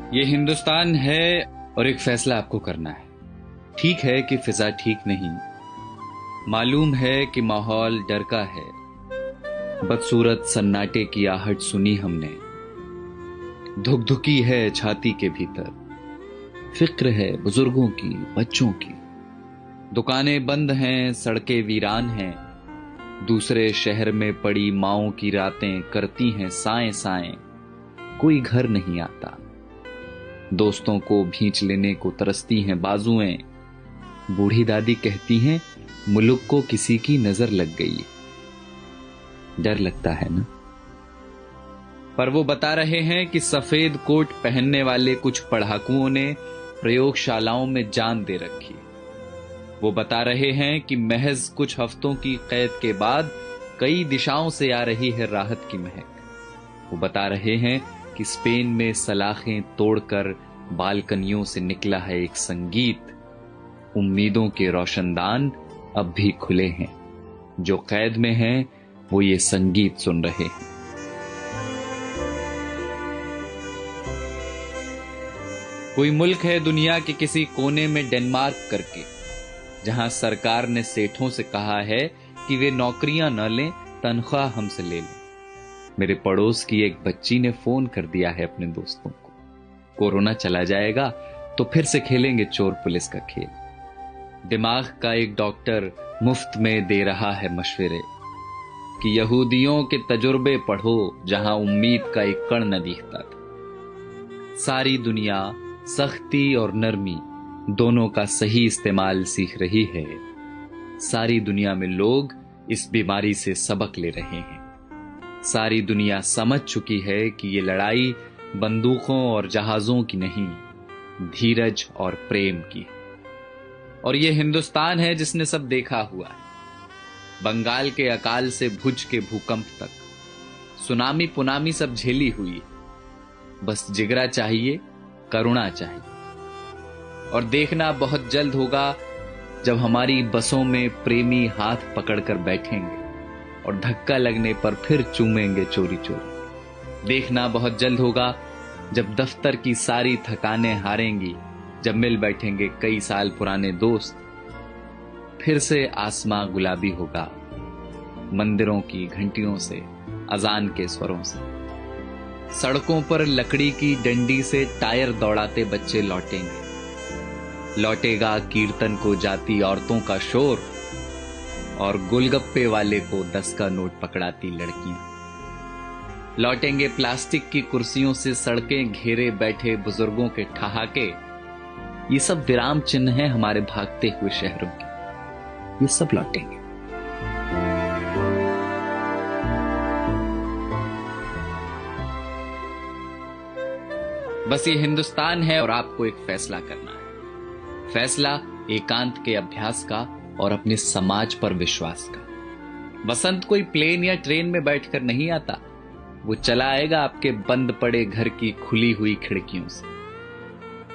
ये हिंदुस्तान है और एक फैसला आपको करना है। ठीक है कि फिजा ठीक नहीं, मालूम है कि माहौल डर का है। बदसूरत सन्नाटे की आहट सुनी हमने, धुकधुकी है छाती के भीतर। फिक्र है बुजुर्गों की, बच्चों की। दुकानें बंद हैं, सड़कें वीरान हैं। दूसरे शहर में पड़ी माओं की रातें करती हैं साएं साएं। कोई घर नहीं आता, दोस्तों को भींच लेने को तरसती हैं बाजुएं। बूढ़ी दादी कहती हैं मुल्क को किसी की नजर लग गई। डर लगता है ना? पर वो बता रहे हैं कि सफेद कोट पहनने वाले कुछ पढ़ाकुओं ने प्रयोगशालाओं में जान दे रखी है। वो बता रहे हैं कि महज कुछ हफ्तों की कैद के बाद कई दिशाओं से आ रही है राहत की महक। वो बता रहे हैं कि स्पेन में सलाखें तोड़कर बालकनियों से निकला है एक संगीत। उम्मीदों के रोशनदान अब भी खुले हैं, जो कैद में हैं वो ये संगीत सुन रहे हैं। कोई मुल्क है दुनिया के किसी कोने में डेनमार्क करके, जहां सरकार ने सेठों से कहा है कि वे नौकरियां न लें, तनख्वाह हमसे ले लें। मेरे पड़ोस की एक बच्ची ने फोन कर दिया है अपने दोस्तों को, कोरोना चला जाएगा तो फिर से खेलेंगे चोर पुलिस का खेल। दिमाग का एक डॉक्टर मुफ्त में दे रहा है मशवरे कि यहूदियों के तजुर्बे पढ़ो जहां उम्मीद का एक कण न दिखता था। सारी दुनिया सख्ती और नरमी दोनों का सही इस्तेमाल सीख रही है। सारी दुनिया में लोग इस बीमारी से सबक ले रहे हैं। सारी दुनिया समझ चुकी है कि ये लड़ाई बंदूकों और जहाजों की नहीं, धीरज और प्रेम की है। और ये हिंदुस्तान है जिसने सब देखा हुआ है। बंगाल के अकाल से भुज के भूकंप तक, सुनामी पुनामी सब झेली हुई है। बस जिगरा चाहिए, करुणा चाहिए। और देखना बहुत जल्द होगा जब हमारी बसों में प्रेमी हाथ पकड़कर बैठेंगे और धक्का लगने पर फिर चूमेंगे चोरी चोरी। देखना बहुत जल्द होगा जब दफ्तर की सारी थकानें हारेंगी, जब मिल बैठेंगे कई साल पुराने दोस्त। फिर से आसमां गुलाबी होगा, मंदिरों की घंटियों से, अजान के स्वरों से। सड़कों पर लकड़ी की डंडी से टायर दौड़ाते बच्चे लौटेंगे। लौटेगा कीर्तन को जाती औरतों का शोर और गोलगप्पे वाले को 10 का नोट पकड़ाती लड़कियां। लौटेंगे प्लास्टिक की कुर्सियों से सड़कें घेरे बैठे बुजुर्गों के ठहाके। ये सब विराम चिन्ह हैं हमारे भागते हुए शहरों के। ये सब लौटेंगे। बस ये हिंदुस्तान है और आपको एक फैसला करना है। फैसला एकांत के अभ्यास का और अपने समाज पर विश्वास का। बसंत कोई प्लेन या ट्रेन में बैठकर नहीं आता, वो चला आएगा आपके बंद पड़े घर की खुली हुई खिड़कियों से।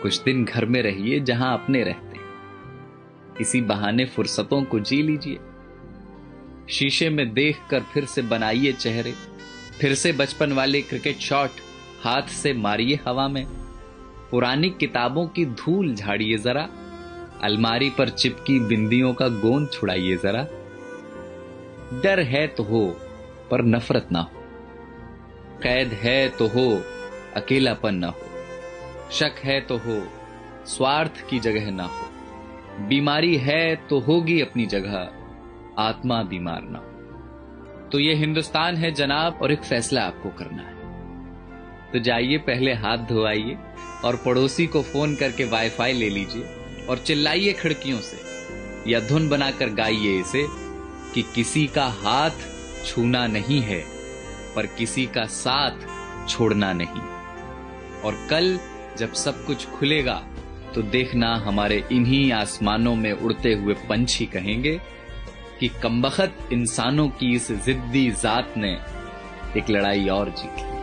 कुछ दिन घर में रहिए जहां अपने रहते हैं। इसी बहाने फुर्सतों को जी लीजिए। शीशे में देखकर फिर से बनाइए चेहरे। फिर से बचपन वाले क्रिकेट शॉट हाथ से मारिए हवा में। पुरानी किताबों की धूल झाड़िए जरा। अलमारी पर चिपकी बिंदियों का गोंद छुड़ाइए जरा। डर है तो हो पर नफरत ना हो। कैद है तो हो, अकेलापन ना हो। शक है तो हो, स्वार्थ की जगह ना हो। बीमारी है तो होगी अपनी जगह, आत्मा बीमार ना हो। तो ये हिंदुस्तान है जनाब और एक फैसला आपको करना है। तो जाइए पहले हाथ धोआइए और पड़ोसी को फोन करके वाईफाई ले लीजिए और चिल्लाइए खिड़कियों से या धुन बनाकर गाइए इसे कि किसी का हाथ छूना नहीं है पर किसी का साथ छोड़ना नहीं। और कल जब सब कुछ खुलेगा तो देखना हमारे इन्हीं आसमानों में उड़ते हुए पंछी कहेंगे कि कमबख्त इंसानों की इस जिद्दी जात ने एक लड़ाई और जीत ली।